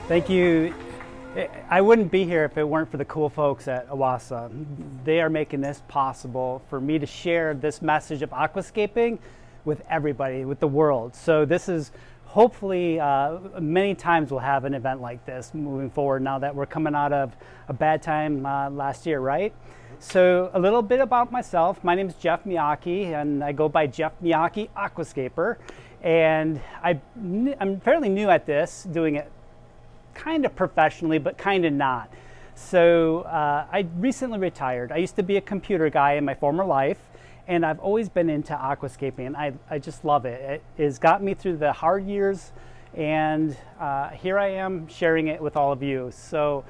Thank you. I wouldn't be here if it weren't for the cool folks at Awasa. They are making this possible for me to share this message of aquascaping with everybody, with the world. So this is hopefully many times we'll have an event like this moving forward now that we're coming out of a bad time last year, right? So a little bit about myself. My name is Jeff Miotke, and I go by Jeff Miotke Aquascaper. And I'm fairly new at this, doing it kind of professionally, but kind of not. So I recently retired. I used to be a computer guy in my former life, and I've always been into aquascaping, and I just love it. It has got me through the hard years, and here I am sharing it with all of you. So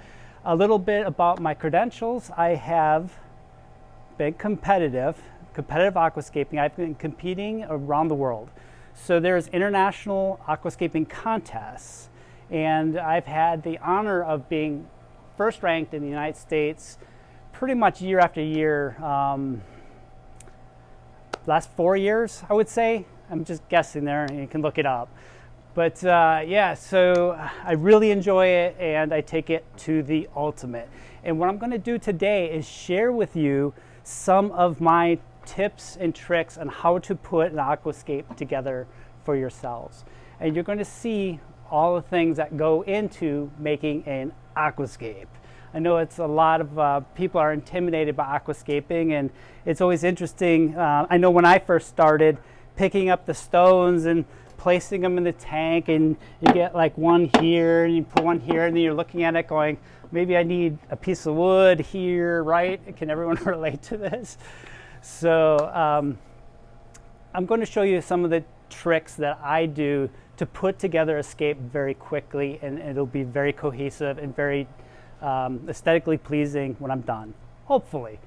a little bit about my credentials. I have been competitive aquascaping. I've been competing around the world. So there's international aquascaping contests, and I've had the honor of being first ranked in the United States pretty much year after year. Last 4 years, I would say. I'm just guessing there, and you can look it up. But yeah, so I really enjoy it, and I take it to the ultimate. And what I'm going to do today is share with you some of my tips and tricks on how to put an aquascape together for yourselves. And you're going to see all the things that go into making an aquascape. I know it's a lot of people are intimidated by aquascaping, and it's always interesting. I know when I first started, picking up the stones and placing them in the tank, and you get like one here and you put one here, and then you're looking at it going, maybe I need a piece of wood here, right? Can everyone relate to this? So I'm going to show you some of the tricks that I do to put together a scape very quickly, and it'll be very cohesive and very aesthetically pleasing when I'm done, hopefully.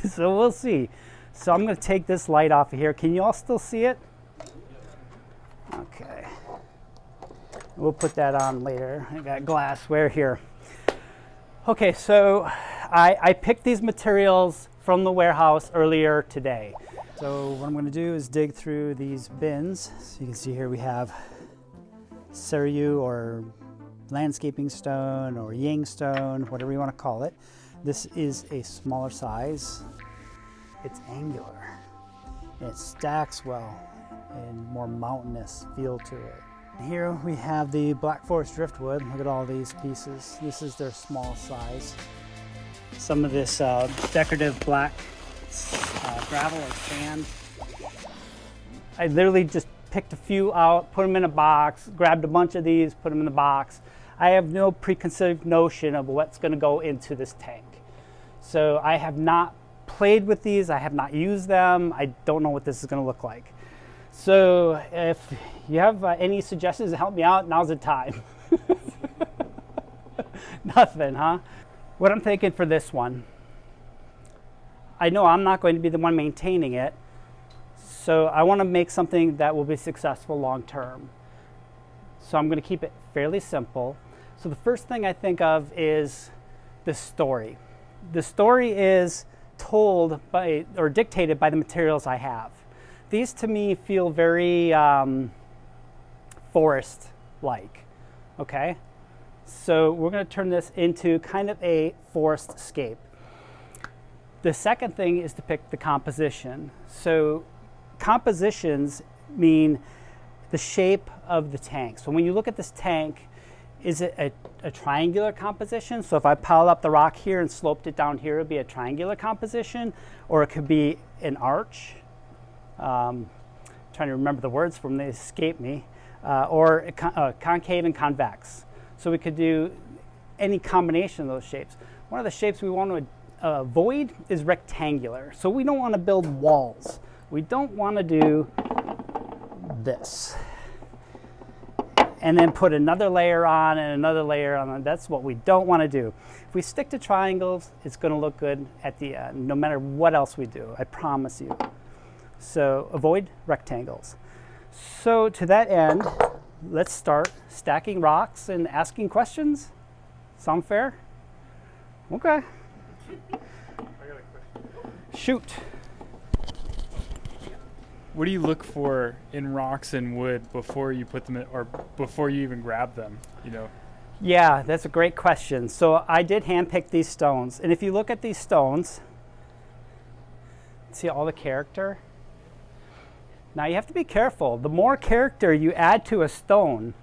So we'll see. So I'm going to take this light off of here. Can you all still see it? Okay. We'll put that on later. I got glassware here. Okay, so I picked these materials from the warehouse earlier today. So what I'm going to do is dig through these bins. So you can see here we have Ceru or landscaping stone or Ying stone, whatever you want to call it. This is a smaller size. It's angular, and it stacks well and more mountainous feel to it. Here we have the Black Forest Driftwood. Look at all these pieces. This is their small size. Some of this decorative black gravel or sand. I literally just picked a few out, put them in a box, grabbed a bunch of these, put them in the box. I have no preconceived notion of what's going to go into this tank. So I have not played with these. I have not used them. I don't know what this is going to look like. So if you have any suggestions to help me out, now's the time. Nothing, huh? What I'm thinking for this one, I know I'm not going to be the one maintaining it, so I want to make something that will be successful long term. So I'm going to keep it fairly simple. So the first thing I think of is the story. The story is told by or dictated by the materials I have. These to me feel very forest-like, okay? So we're going to turn this into kind of a forest scape. The second thing is to pick the composition. So compositions mean the shape of the tank. So when you look at this tank, is it a triangular composition? So if I piled up the rock here and sloped it down here, it would be a triangular composition, or it could be an arch. Trying to remember the words from they escape me, or concave and convex. So we could do any combination of those shapes. One of the shapes we want to avoid is rectangular. So we don't want to build walls. We don't want to do this and then put another layer on and another layer on. That's what we don't want to do. If we stick to triangles, it's going to look good at the end, no matter what else we do, I promise you. So avoid rectangles. So to that end, let's start stacking rocks and asking questions. Sound fair? Okay. I got a question. Shoot. What do you look for in rocks and wood before you put them in, or before you even grab them? You know. Yeah, that's a great question. So I did handpick these stones. And if you look at these stones, see all the character? Now you have to be careful. The more character you add to a stone,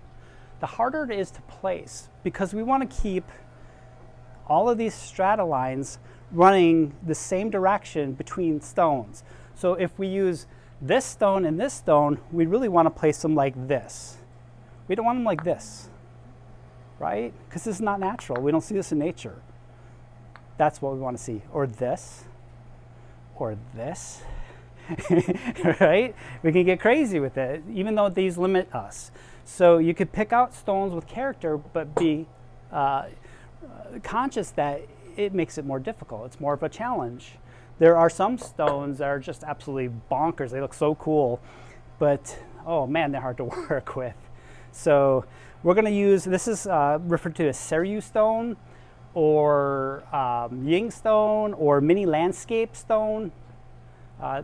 the harder it is to place, because we want to keep all of these strata lines running the same direction between stones. So if we use this stone and this stone, we really want to place them like this. We don't want them like this, right? Because this is not natural. We don't see this in nature. That's what we want to see. Or this, or this, right? We can get crazy with it, even though these limit us. So you could pick out stones with character, but be conscious that it makes it more difficult. It's more of a challenge. There are some stones that are just absolutely bonkers. They look so cool, but oh man, they're hard to work with. So we're going to use, this is referred to as Ceru Stone, or Ying Stone, or Mini Landscape Stone.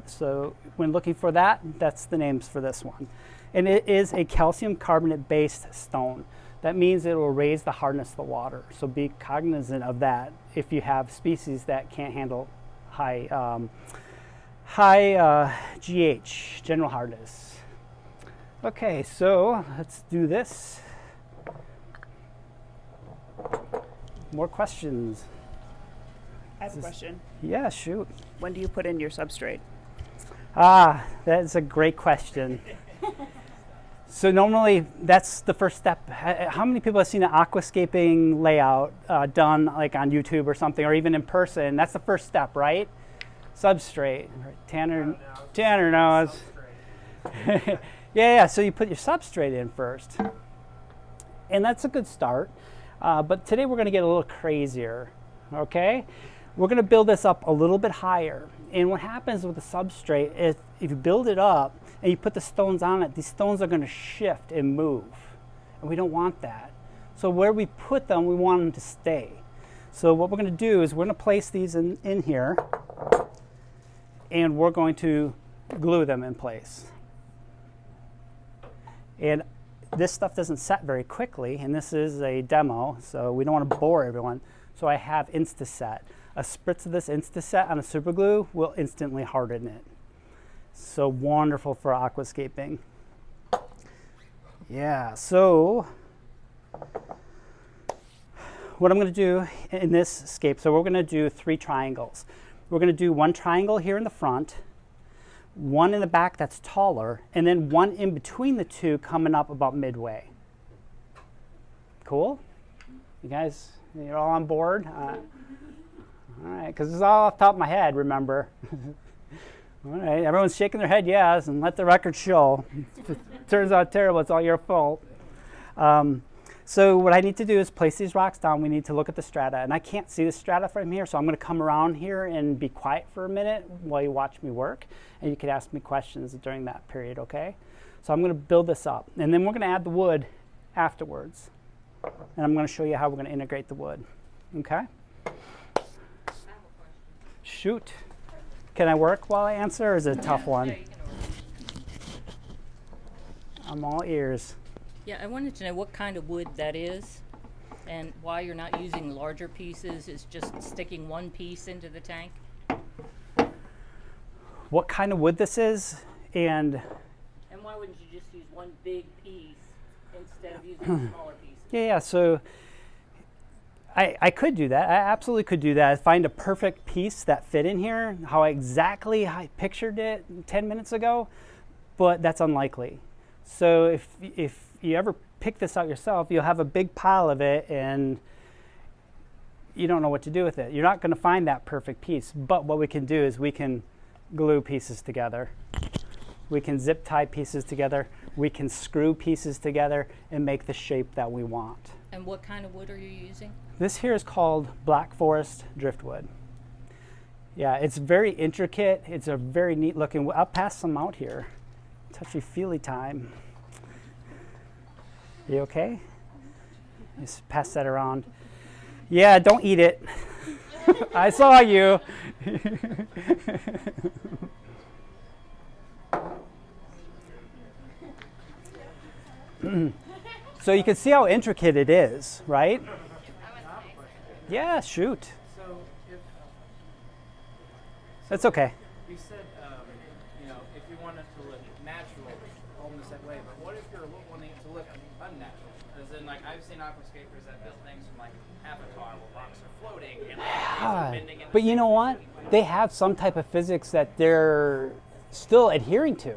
So when looking for that, that's the names for this one. And it is a calcium carbonate based stone. That means it will raise the hardness of the water. So be cognizant of that if you have species that can't handle high GH, general hardness. Okay, so let's do this. More questions? I have a question. Yeah, shoot. When do you put in your substrate? That's a great question. So normally that's the first step. How many people have seen an aquascaping layout done like on YouTube or something, or even in person? That's the first step, right? Substrate. Tanner knows. Yeah, so you put your substrate in first. And that's a good start. But today we're going to get a little crazier, okay? We're going to build this up a little bit higher. And what happens with the substrate is if you build it up and you put the stones on it, these stones are going to shift and move. And we don't want that. So where we put them, we want them to stay. So what we're going to do is we're going to place these in here, and we're going to glue them in place. And this stuff doesn't set very quickly, and this is a demo, so we don't want to bore everyone. So I have Instaset. A spritz of this Instaset on a super glue will instantly harden it. So wonderful for aquascaping. Yeah, so what I'm going to do in this scape, so we're going to do 3 triangles. We're going to do 1 triangle here in the front, 1 in the back that's taller, and then 1 in between the 2 coming up about midway. Cool? You guys, you're all on board? All right, because this is all off the top of my head, remember. All right, everyone's shaking their head yes, and let the record show. If it turns out terrible, it's all your fault. So what I need to do is place these rocks down. We need to look at the strata, and I can't see the strata from here, so I'm going to come around here and be quiet for a minute while you watch me work, and you can ask me questions during that period, okay? So I'm going to build this up, and then we're going to add the wood afterwards, and I'm going to show you how we're going to integrate the wood, okay? Shoot. Can I work while I answer, or is it a tough one? Yeah, you can order. I'm all ears. Yeah, I wanted to know what kind of wood that is and why you're not using larger pieces. Is just sticking 1 piece into the tank? What kind of wood this is, and why wouldn't you just use 1 big piece instead of using smaller pieces? yeah, so I could do that. I absolutely could do that. Find a perfect piece that fit in here, how exactly I pictured it 10 minutes ago, but that's unlikely. So if you ever pick this out yourself, you'll have a big pile of it and you don't know what to do with it. You're not going to find that perfect piece, but what we can do is we can glue pieces together. We can zip tie pieces together. We can screw pieces together and make the shape that we want. And what kind of wood are you using? This here is called Black Forest Driftwood. Yeah, it's very intricate. It's a very neat looking. I'll pass some out here. Touchy-feely time. You okay? Just pass that around. Yeah, don't eat it. I saw you. So you can see how intricate it is, right? Yeah, shoot. So if That's okay. you said, if you want it to look natural, almost that way, but what if you're wanting it to look unnatural? As in, like, I've seen aquascapers that build things from like Avatar where rocks are floating and things are bending in But you know what? They have some type of physics that they're still adhering to.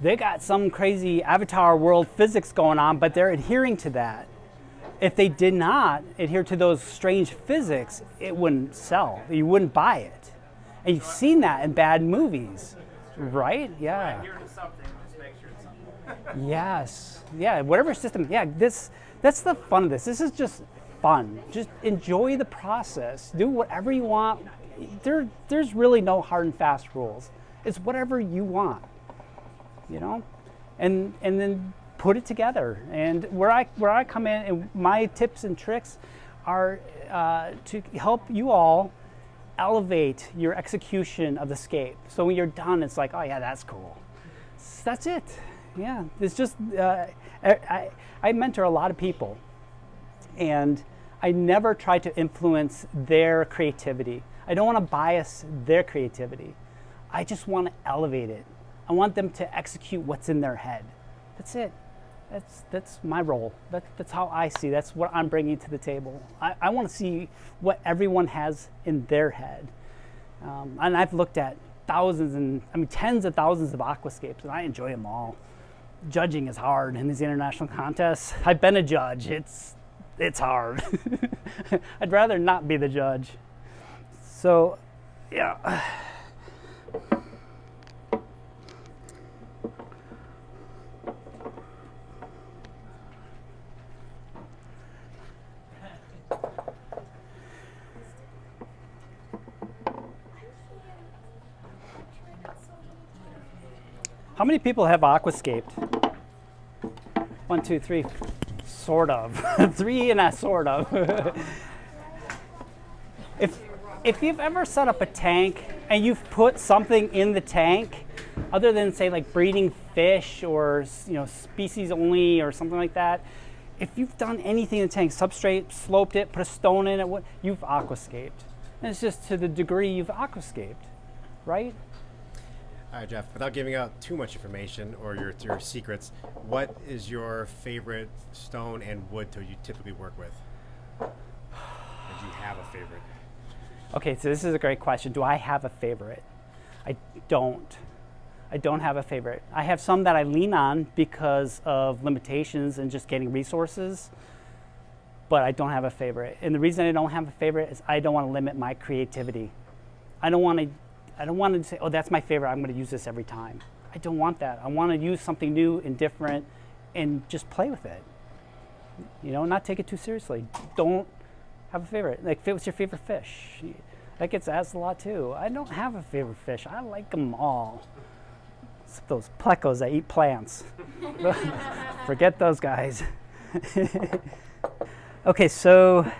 They got some crazy Avatar world physics going on, but they're adhering to that. If they did not adhere to those strange physics, it wouldn't sell. You wouldn't buy it. And you've seen that in bad movies, right? Yeah. adhere to something, just make sure it's something. Yes. Yeah, whatever system. Yeah, that's the fun of this. This is just fun. Just enjoy the process. Do whatever you want. There's really no hard and fast rules. It's whatever you want, you know? And then put it together. And where I come in, and my tips and tricks are to help you all elevate your execution of the scape. So when you're done, it's like, oh yeah, that's cool. That's it. Yeah, it's just, I mentor a lot of people, and I never try to influence their creativity. I don't want to bias their creativity. I just want to elevate it. I want them to execute what's in their head. That's it. That's my role. That's how I see. That's what I'm bringing to the table. I want to see what everyone has in their head. And I've looked at tens of thousands of aquascapes, and I enjoy them all. Judging is hard in these international contests. I've been a judge. It's hard. I'd rather not be the judge. So, yeah. How many people have aquascaped? 1, 2, 3, sort of. 3 and a sort of. If you've ever set up a tank and you've put something in the tank, other than say like breeding fish or species only or something like that, if you've done anything in the tank, substrate, sloped it, put a stone in it, you've aquascaped. And it's just to the degree you've aquascaped, right? All right, Jeff, without giving out too much information or your secrets, what is your favorite stone and wood you typically work with? Or do you have a favorite? Okay, so this is a great question. Do I have a favorite? I don't. I don't have a favorite. I have some that I lean on because of limitations and just getting resources, but I don't have a favorite. And the reason I don't have a favorite is I don't want to limit my creativity. I don't want to say, oh, that's my favorite, I'm going to use this every time. I don't want that. I want to use something new and different and just play with it. Not take it too seriously. Don't have a favorite. Like, what's your favorite fish? That gets asked a lot too. I don't have a favorite fish. I like them all. Except those plecos that eat plants. Forget those guys. Okay, so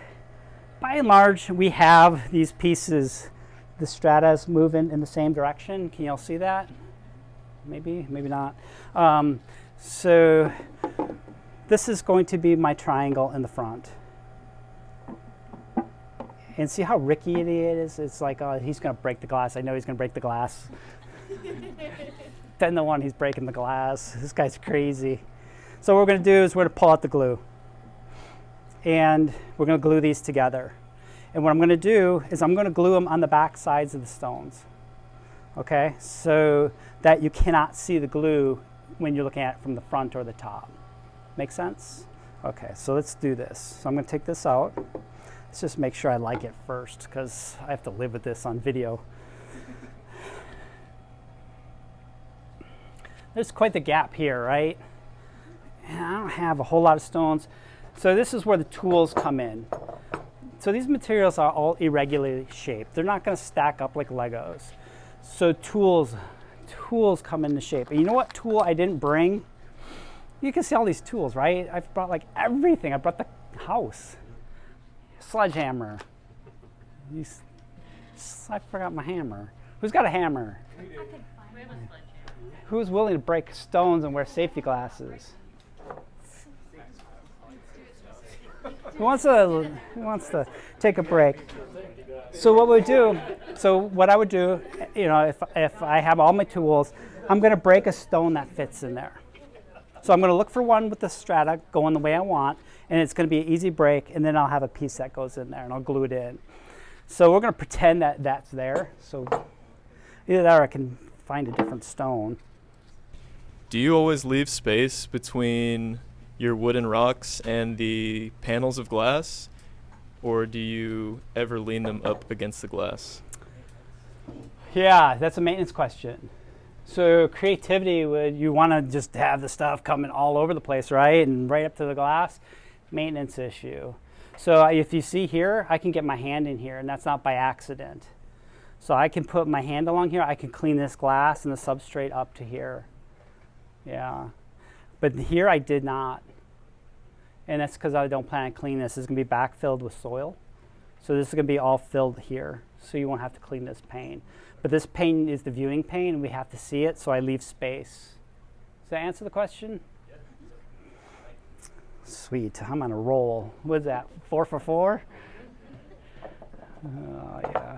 by and large, we have these pieces. The stratas moving in the same direction. Can y'all see that? Maybe, maybe not. So this is going to be my triangle in the front. And see how rickety it is? It's like, oh, he's going to break the glass. I know he's going to break the glass. 10 to 1, he's breaking the glass. This guy's crazy. So what we're going to do is we're going to pull out the glue. And we're going to glue these together. And what I'm going to do is I'm going to glue them on the back sides of the stones. Okay, so that you cannot see the glue when you're looking at it from the front or the top. Make sense? Okay, so let's do this. So I'm going to take this out. Let's just make sure I like it first, because I have to live with this on video. There's quite the gap here, right? And I don't have a whole lot of stones. So this is where the tools come in. So these materials are all irregularly shaped. They're not going to stack up like Legos. So tools come into shape. And you know what tool I didn't bring? You can see all these tools, right? I've brought like everything. I brought the house. Sledgehammer. I forgot my hammer. Who's got a hammer? Who's willing to break stones and wear safety glasses? Who wants to take a break? So what I would do, you know, if I have all my tools, I'm going to break a stone that fits in there. So I'm going to look for one with the strata going the way I want, and it's going to be an easy break, and then I'll have a piece that goes in there, and I'll glue it in. So we're going to pretend that that's there. So either that or I can find a different stone. Do you always leave space between your wooden rocks and the panels of glass, or do you ever lean them up against the glass? Yeah, that's a maintenance question. So creativity, you want to just have the stuff coming all over the place, right? And right up to the glass, maintenance issue. So if you see here, I can get my hand in here, and that's not by accident. So I can put my hand along here, I can clean this glass and the substrate up to here. Yeah, but here I did not. And that's because I don't plan on cleaning this. It's going to be backfilled with soil. So this is going to be all filled here, so you won't have to clean this pane. But this pane is the viewing pane, and we have to see it, so I leave space. Does that answer the question? Yeah. Sweet, I'm on a roll. What's that, 4 for 4? Oh, yeah.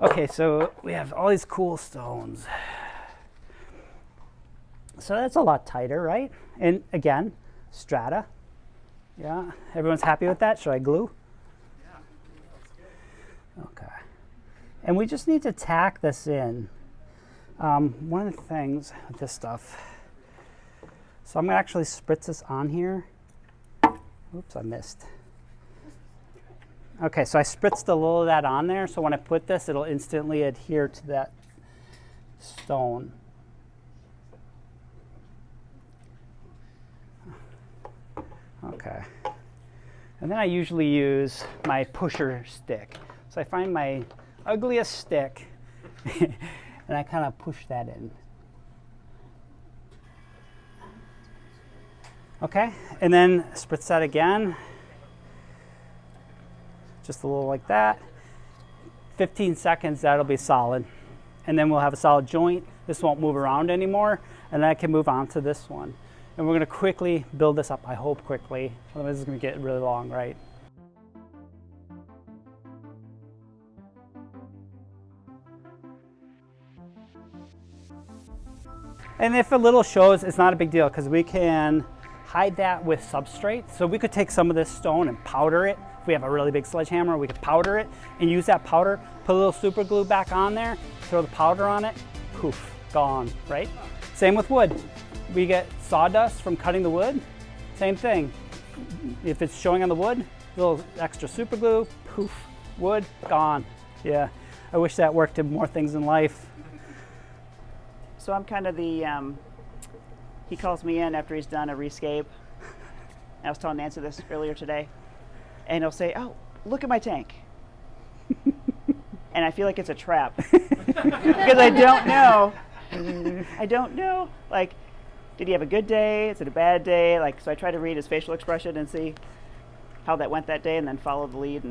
Okay, so we have all these cool stones. So that's a lot tighter, right? And again, strata. Yeah, everyone's happy with that? Should I glue? Yeah. Okay. And we just need to tack this in. One of the things with this stuff, so I'm going to actually spritz this on here. Oops, I missed. Okay, so I spritzed a little of that on there, so when I put this, it'll instantly adhere to that stone. Okay. And then I usually use my pusher stick. So I find my ugliest stick and I kind of push that in. Okay, and then spritz that again. Just a little like that. 15 seconds, that'll be solid. And then we'll have a solid joint. This won't move around anymore. And then I can move on to this one. And we're going to quickly build this up, I hope quickly. Otherwise it's going to get really long, right? And if a little shows, it's not a big deal because we can hide that with substrate. So we could take some of this stone and powder it. If we have a really big sledgehammer, we could powder it and use that powder, put a little super glue back on there, throw the powder on it, poof, gone, right? Same with wood. We get sawdust from cutting the wood, same thing. If it's showing on the wood, a little extra super glue, poof, wood, gone. Yeah, I wish that worked in more things in life. So I'm kind of the, he calls me in after he's done a rescape. I was telling Nancy this earlier today. And he'll say, oh, look at my tank. And I feel like it's a trap. Because I don't know. I don't know. Like, did he have a good day? Is it a bad day? Like, so I try to read his facial expression and see how that went that day and then follow the lead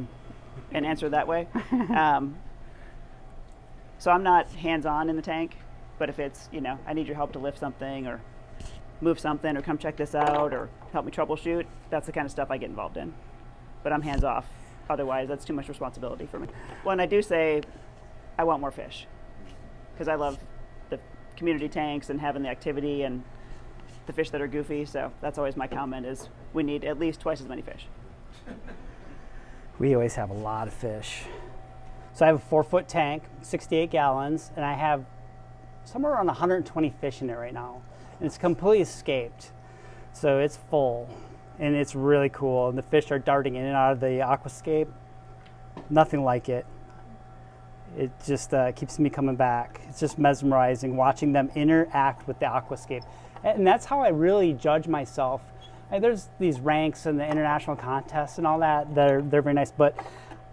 and answer that way. So I'm not hands-on in the tank. But if it's, you know, I need your help to lift something or move something or come check this out or help me troubleshoot, that's the kind of stuff I get involved in. But I'm hands off. Otherwise, that's too much responsibility for me. Well, and I do say I want more fish because I love the community tanks and having the activity and the fish that are goofy. So that's always my comment is we need at least twice as many fish. We always have a lot of fish. So I have a 4-foot tank, 68 gallons, and I have somewhere around 120 fish in it right now. And it's completely escaped. So it's full and it's really cool. And the fish are darting in and out of the Aquascape. Nothing like it. It just keeps me coming back. It's just mesmerizing watching them interact with the Aquascape. And that's how I really judge myself. And there's these ranks and the international contests and all that. They're very nice, but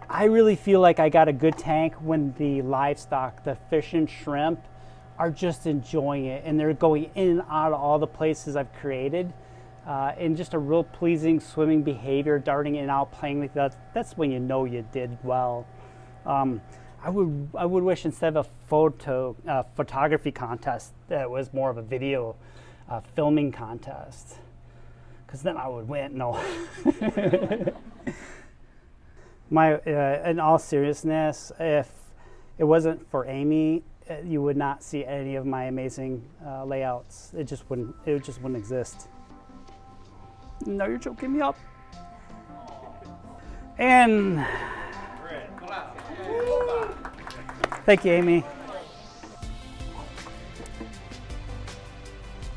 I really feel like I got a good tank when the livestock, the fish and shrimp, are just enjoying it and they're going in and out of all the places I've created and just a real pleasing swimming behavior, darting in and out, playing with that. That's when you know you did well. I would wish instead of a photography contest that it was more of a video filming contest because then I would win. No. In all seriousness, if it wasn't for Amy, you would not see any of my amazing layouts. It just wouldn't exist. No, you're choking me up. And thank you, Amy.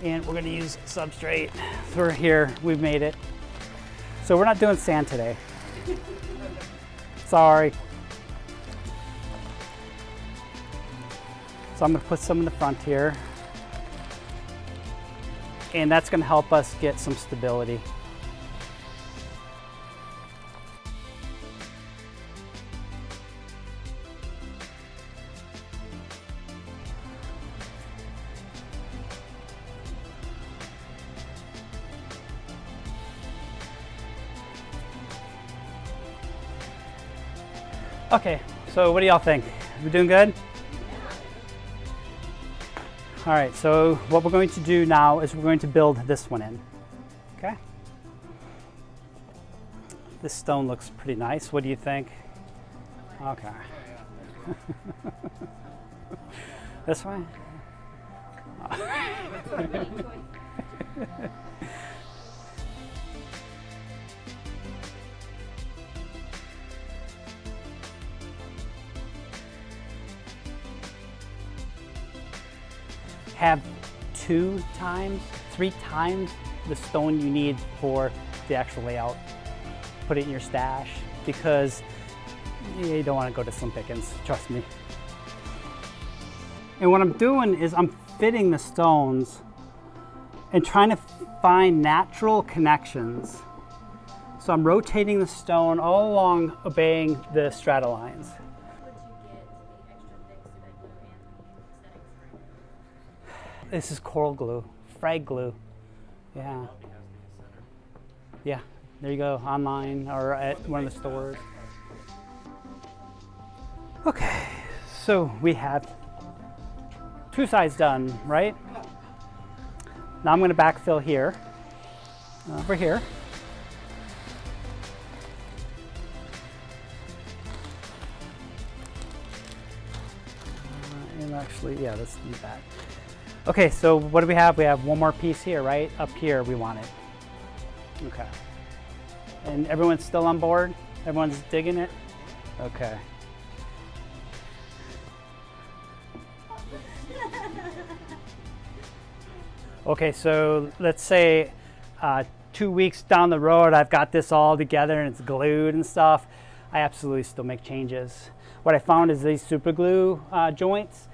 And we're gonna use Substrate. We're here, we've made it. So we're not doing sand today. Sorry. So I'm gonna put some in the front here. And that's gonna help us get some stability. Okay, so what do y'all think? We doing good? All right, so what we're going to do now is we're going to build this one in, okay? This stone looks pretty nice. What do you think? Okay. This one? Have 2 times, 3 times the stone you need for the actual layout. Put it in your stash because you don't want to go to Slim Pickens, trust me. And what I'm doing is I'm fitting the stones and trying to find natural connections. So I'm rotating the stone all along, obeying the strata lines. This is coral glue, frag glue. Yeah. Yeah, there you go, online or at one of the stores. Okay, so we have 2 sides done, right? Now I'm gonna backfill here, over here. And actually, yeah, let's do that. Okay, so what do we have? We have one more piece here, right? Up here, we want it. Okay. And everyone's still on board? Everyone's digging it? Okay. Okay, so let's say 2 weeks down the road, I've got this all together and it's glued and stuff. I absolutely still make changes. What I found is these super glue joints,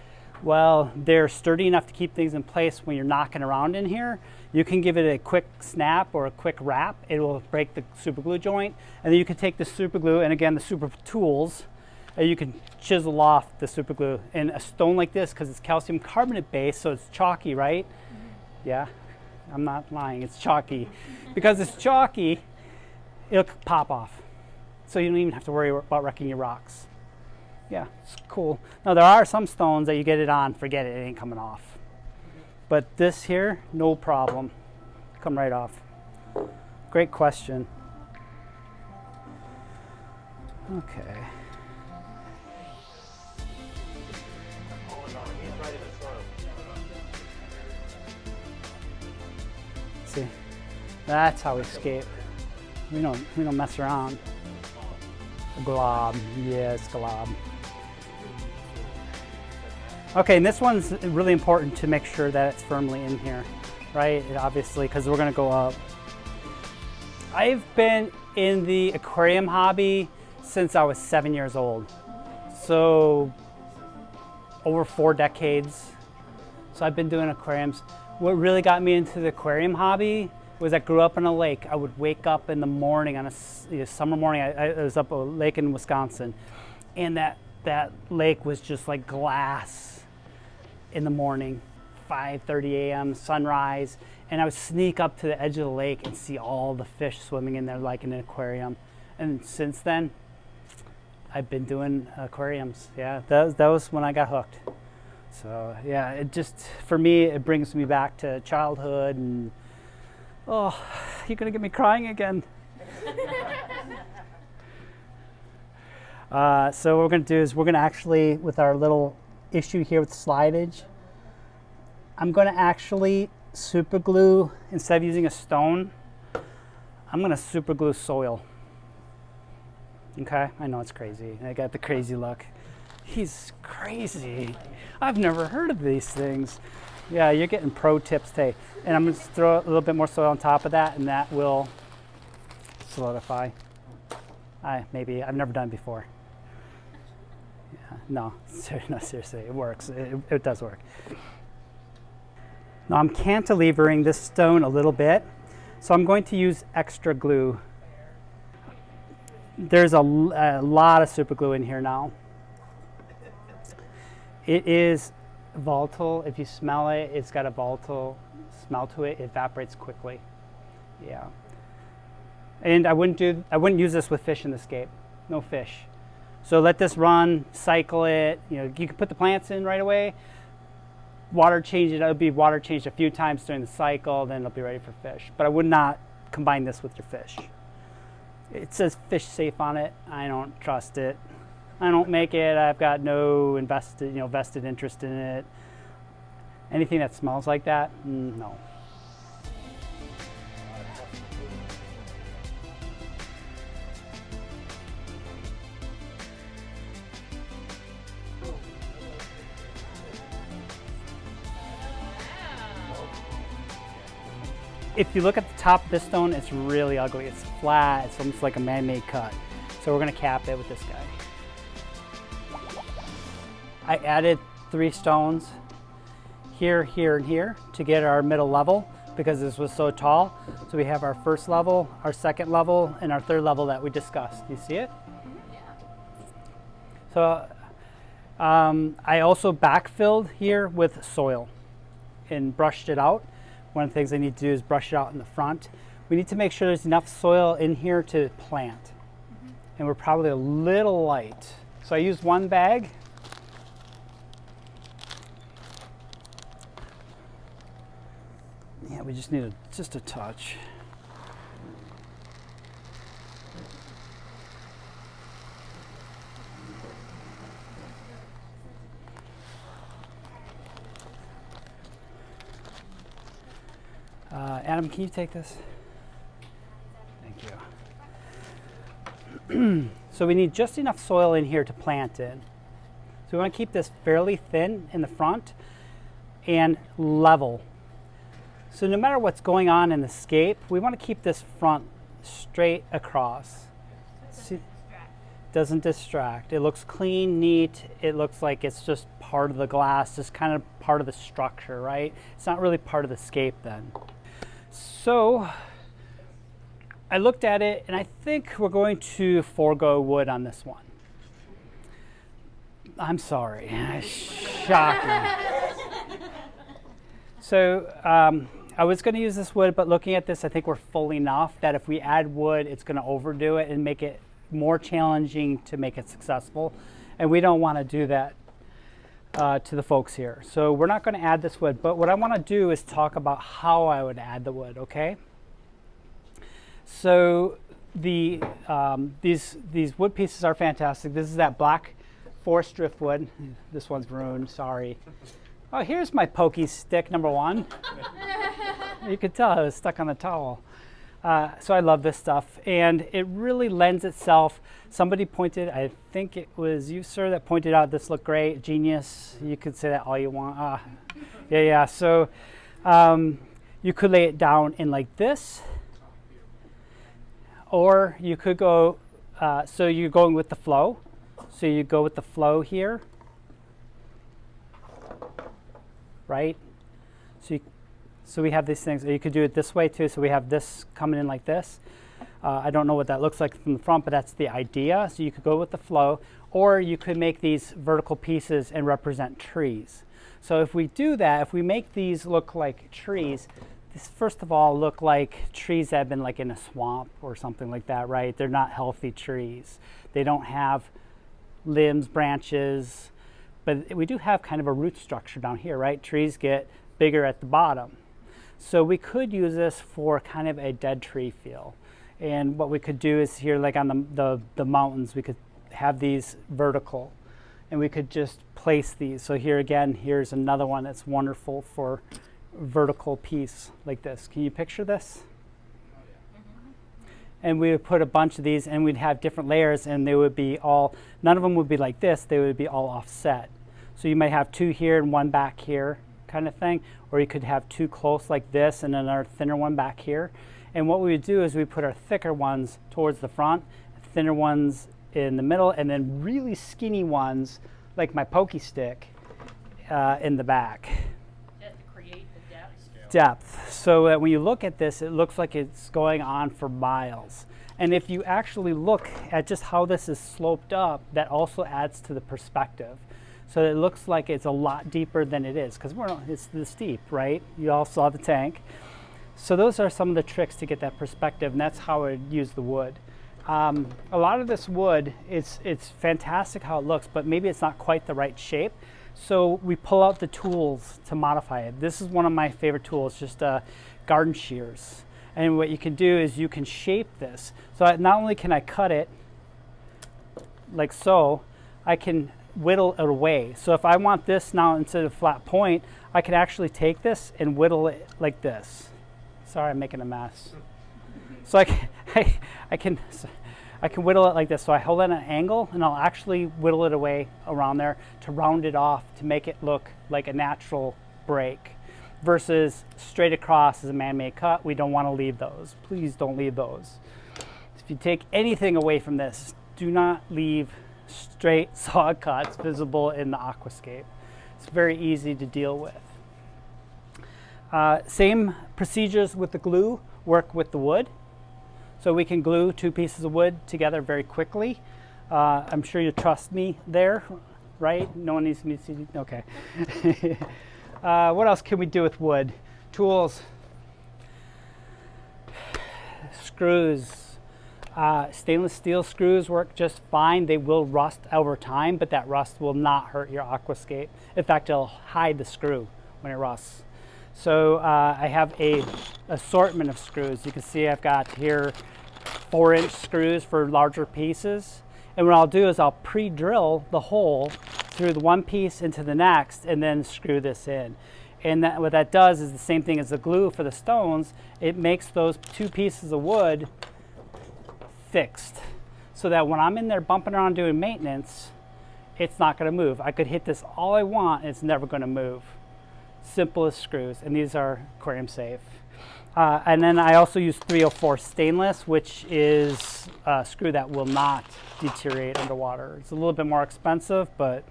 well, they're sturdy enough to keep things in place when you're knocking around in here. You can give it a quick snap or a quick wrap. It will break the super glue joint. And then you can take the super glue and again, the super tools, and you can chisel off the super glue. And a stone like this, because it's calcium carbonate based, so it's chalky, right? Mm-hmm. Yeah, I'm not lying, it's chalky. Because it's chalky, it'll pop off. So you don't even have to worry about wrecking your rocks. Yeah, it's cool. Now there are some stones that you get it on, forget it, it ain't coming off. But this here, no problem. Come right off. Great question. Okay. See, that's how we escape. We don't mess around. A glob, yes, glob. Okay, and this one's really important to make sure that it's firmly in here, right? Obviously, because we're gonna go up. I've been in the aquarium hobby since I was 7 years old. So over 4 decades. So I've been doing aquariums. What really got me into the aquarium hobby was I grew up on a lake. I would wake up in the morning on a summer morning. I was up a lake in Wisconsin, and that lake was just like glass in the morning, 5:30 a.m. sunrise, and I would sneak up to the edge of the lake and see all the fish swimming in there like in an aquarium. And since then, I've been doing aquariums. Yeah, that was when I got hooked. So yeah, it just, for me, it brings me back to childhood. And oh, you're gonna get me crying again. So what we're going to do is we're going to actually, with our little issue here with slidage, I'm going to actually super glue, instead of using a stone, I'm going to super glue soil. Okay, I know it's crazy. I got the crazy look. He's crazy. I've never heard of these things. Yeah, you're getting pro tips today. And I'm going to throw a little bit more soil on top of that, and that will solidify. Maybe, I've never done it before. Yeah, no, seriously, it works. It does work. Now I'm cantilevering this stone a little bit, so I'm going to use extra glue. There's a lot of super glue in here now. It is volatile. If you smell it, it's got a volatile smell to it. It evaporates quickly. Yeah. And I wouldn't use this with fish in the scape. No fish. So let this run, cycle it. You know, you can put the plants in right away. Water change it. It'll be water changed a few times during the cycle, then it'll be ready for fish. But I would not combine this with your fish. It says fish safe on it. I don't trust it. I don't make it. I've got no vested interest in it. Anything that smells like that, no. If you look at the top of this stone, it's really ugly. It's flat. It's almost like a man-made cut. So we're going to cap it with this guy. I added 3 stones here, here, and here to get our middle level because this was so tall. So we have our first level, our second level, and our third level that we discussed. You see it? So I also backfilled here with soil and brushed it out. One of the things I need to do is brush it out in the front. We need to make sure there's enough soil in here to plant. And we're probably a little light. So I used 1 bag. Yeah, we just need just a touch. Adam, can you take this? Thank you. So we need just enough soil in here to plant in. So we want to keep this fairly thin in the front and level. So no matter what's going on in the scape, we want to keep this front straight across. Doesn't distract. It looks clean, neat. It looks like it's just part of the glass, just kind of part of the structure, right? It's not really part of the scape then. So I looked at it and I think we're going to forego wood on this one. I'm sorry. Shocking. So I was going to use this wood, but looking at this, I think we're full enough that if we add wood, it's going to overdo it and make it more challenging to make it successful. And we don't want to do that to the folks here. So we're not going to add this wood, but what I want to do is talk about how I would add the wood, okay? So these wood pieces are fantastic. This is that black forest driftwood. This one's ruined, sorry. Oh, here's my pokey stick number 1. You could tell I was stuck on the towel. So I love this stuff, and it really lends itself. Somebody pointed, I think it was you, sir, that pointed out this looked great, genius. You could say that all you want. Yeah. So you could lay it down in like this, or you could go, so you're going with the flow. So you go with the flow here, right? So we have these things. You could do it this way too. So we have this coming in like this. I don't know what that looks like from the front, but that's the idea. So you could go with the flow, or you could make these vertical pieces and represent trees. So if we do that, if we make these look like trees, this first of all look like trees that have been like in a swamp or something like that, right? They're not healthy trees. They don't have limbs, branches, but we do have kind of a root structure down here, right? Trees get bigger at the bottom. So we could use this for kind of a dead tree feel. And what we could do is here, like on the mountains, we could have these vertical, and we could just place these. So here again, here's another one that's wonderful for vertical piece like this. Can you picture this? And we would put a bunch of these, and we'd have different layers, and they would be all, none of them would be like this, they would be all offset. So you might have 2 here and 1 back here kind of thing, or you could have 2 close like this and another thinner one back here. And what we would do is we put our thicker ones towards the front, thinner ones in the middle, and then really skinny ones like my pokey stick in the back. To create the depth. Depth, so that when you look at this, it looks like it's going on for miles. And if you actually look at just how this is sloped up, that also adds to the perspective. So it looks like it's a lot deeper than it is, because it's this deep, right? You all saw the tank. So those are some of the tricks to get that perspective, and that's how I would use the wood. A lot of this wood, it's fantastic how it looks, but maybe it's not quite the right shape. So we pull out the tools to modify it. This is one of my favorite tools, just garden shears. And what you can do is you can shape this. So not only can I cut it like so, I can whittle it away. So if I want this now instead of flat point, I can actually take this and whittle it like this. Sorry, I'm making a mess. So I can whittle it like this. So I hold it at an angle, and I'll actually whittle it away around there to round it off to make it look like a natural break. Versus straight across as a man-made cut, we don't want to leave those. Please don't leave those. If you take anything away from this, do not leave straight saw cuts visible in the Aquascape. It's very easy to deal with. Same procedures with the glue work with the wood. So we can glue 2 pieces of wood together very quickly. I'm sure you trust me there, right? No one needs me to see. Okay. What else can we do with wood? Tools, screws. Stainless steel screws work just fine. They will rust over time, but that rust will not hurt your Aquascape. In fact, it'll hide the screw when it rusts. So I have a assortment of screws. You can see I've got here 4-inch screws for larger pieces. And what I'll do is I'll pre-drill the hole through the one piece into the next and then screw this in. And what that does is the same thing as the glue for the stones. It makes those 2 pieces of wood fixed so that when I'm in there bumping around doing maintenance, it's not going to move. I could hit this all I want, and it's never going to move. Simple as screws, and these are aquarium safe. And then I also use 304 stainless, which is a screw that will not deteriorate underwater. It's a little bit more expensive, but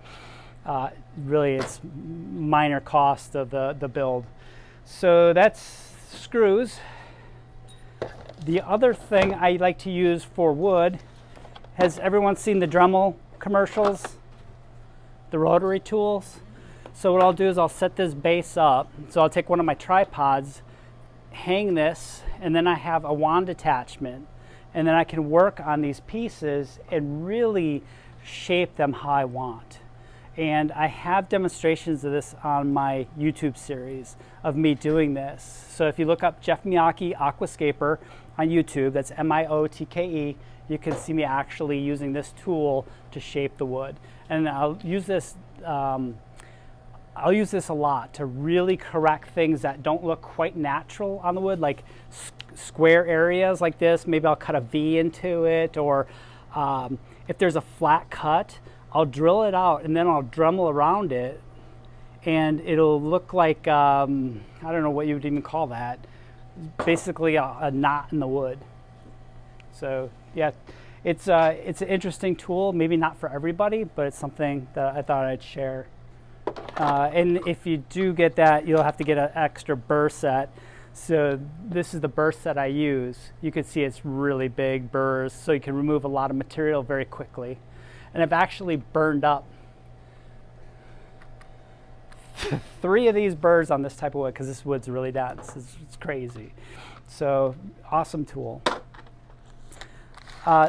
really it's minor cost of the build. So that's screws. The other thing I like to use for wood, has everyone seen the Dremel commercials? The rotary tools? So what I'll do is I'll set this base up. So I'll take one of my tripods, hang this, and then I have a wand attachment. And then I can work on these pieces and really shape them how I want. And I have demonstrations of this on my YouTube series of me doing this. So if you look up Jeff Miotke Aquascaper on YouTube, that's M-I-O-T-K-E, you can see me actually using this tool to shape the wood. And I'll use this a lot to really correct things that don't look quite natural on the wood, like square areas like this. Maybe I'll cut a V into it, or if there's a flat cut, I'll drill it out and then I'll Dremel around it, and it'll look like, I don't know what you would even call that, basically a knot in the wood. So yeah, it's an interesting tool, maybe not for everybody, but it's something that I thought I'd share. And if you do get that, you'll have to get an extra burr set. So this is the burr set I use. You can see it's really big burrs, so you can remove a lot of material very quickly. And I've actually burned up 3 of these burrs on this type of wood because this wood's really dense. It's crazy. So awesome tool.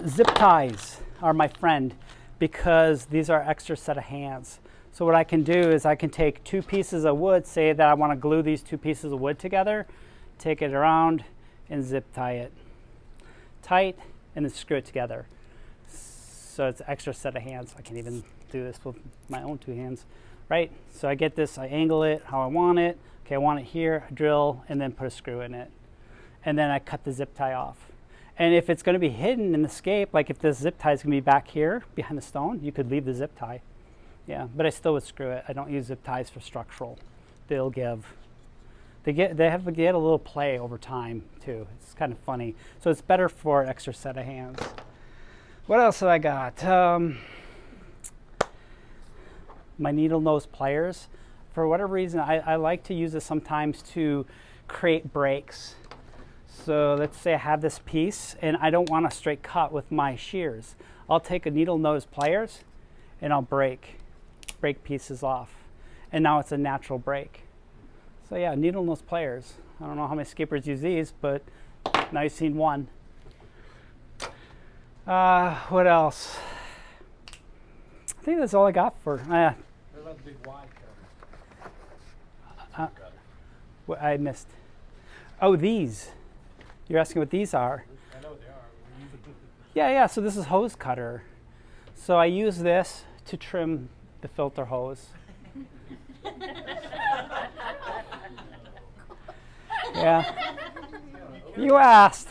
Zip ties are my friend because these are extra set of hands. So what I can do is I can take 2 pieces of wood, say that I want to glue these 2 pieces of wood together, take it around and zip tie it tight and then screw it together. So it's an extra set of hands. I can't even do this with my own 2 hands, right? So I get this, I angle it how I want it. Okay, I want it here, I drill, and then put a screw in it. And then I cut the zip tie off. And if it's gonna be hidden in the scape, like if the zip tie is gonna be back here behind the stone, you could leave the zip tie. Yeah, but I still would screw it. I don't use zip ties for structural. They'll give. They get a little play over time too. It's kind of funny. So it's better for an extra set of hands. What else have I got? My needle nose pliers. For whatever reason, I like to use this sometimes to create breaks. So let's say I have this piece and I don't want a straight cut with my shears. I'll take a needle nose pliers and I'll break pieces off. And now it's a natural break. So yeah, needle nose pliers. I don't know how many skippers use these, but now you've seen one. What else? I think that's all I got for. What about the big wide cutter? What I missed. Oh, these. You're asking what these are? I know what they are. Yeah. So this is hose cutter. So I use this to trim the filter hose. Yeah. You asked.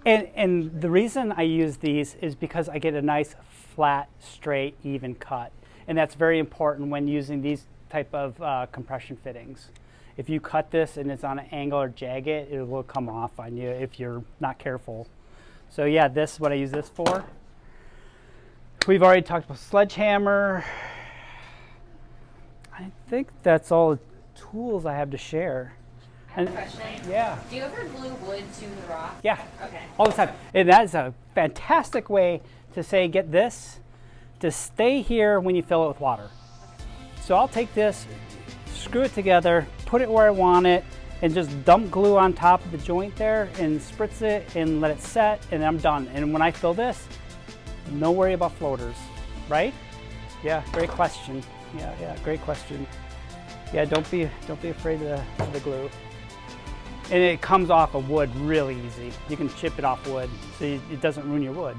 And the reason I use these is because I get a nice flat, straight, even cut. And that's very important when using these type of compression fittings. If you cut this and it's on an angle or jagged, it will come off on you if you're not careful. So yeah, this is what I use this for. We've already talked about sledgehammer. I think that's all the tools I have to share. I have a question. Yeah. Do you ever glue wood to the rock? Yeah. Okay. All the time. And that is a fantastic way to say, get this to stay here when you fill it with water. So I'll take this, screw it together, put it where I want it, and just dump glue on top of the joint there and spritz it and let it set, and I'm done. And when I fill this, no worry about floaters, right? Yeah, great question. Yeah, great question. Yeah, don't be afraid of the glue. And it comes off of wood really easy. You can chip it off wood, so it doesn't ruin your wood.